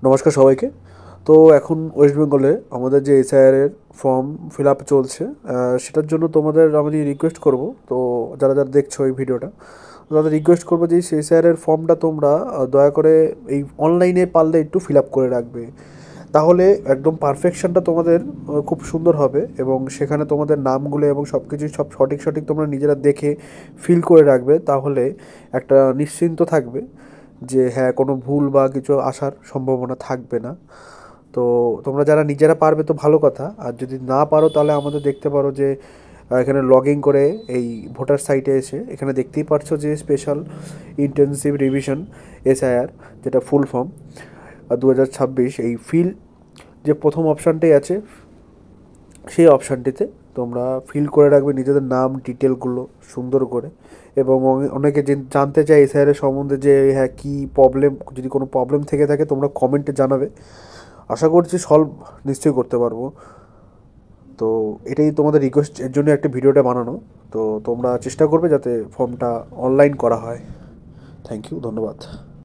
নমস্কার সবাইকে। তো এখন ওয়েস্ট বেঙ্গলে আমাদের যে এসআইআরের ফর্ম ফিল আপ চলছে, সেটার জন্য তোমাদের আমি রিকোয়েস্ট করব। তো যারা যারা দেখছো এই ভিডিওটা, তাদের রিকোয়েস্ট করবো যে সেই এসআইআরের ফর্মটা তোমরা দয়া করে এই অনলাইনে পারলে একটু ফিল আপ করে রাখবে। তাহলে একদম পারফেকশনটা তোমাদের খুব সুন্দর হবে, এবং সেখানে তোমাদের নামগুলো এবং সব কিছুই সব সঠিক সঠিক তোমরা নিজেরা দেখে ফিল করে রাখবে। তাহলে একটা নিশ্চিন্ত থাকবে যে হ্যাঁ, কোনো ভুল বা কিছু আসার সম্ভাবনা থাকবে না। তো তোমরা যারা নিজেরা পারবে তো ভালো কথা, আর যদি না পারো তাহলে আমাদের দেখতে পারো যে এখানে লগ ইন করে এই ভোটার সাইটে এসে এখানে দেখতেই পারছো যে স্পেশাল ইন্টেনসিভ রিভিশন এসআইআর, যেটা ফুল ফর্ম 2026, এই ফিল যে প্রথম অপশানটাই আছে সেই অপশানটিতে তোমরা ফিল করে রাখবে নিজেদের নাম ডিটেলগুলো সুন্দর করে। এবং অনেকে জানতে চায় এসআইআর সম্বন্ধে যে হ্যাঁ কী প্রবলেম, যদি কোনো প্রবলেম থেকে থাকে তোমরা কমেন্টে জানাবে। আশা করছি সলভ নিশ্চয়ই করতে পারবো। তো এটাই তোমাদের রিকোয়েস্ট, এর জন্য একটা ভিডিওটা বানানো। তো তোমরা চেষ্টা করবে যাতে ফর্মটা অনলাইন করা হয়। থ্যাংক ইউ, ধন্যবাদ।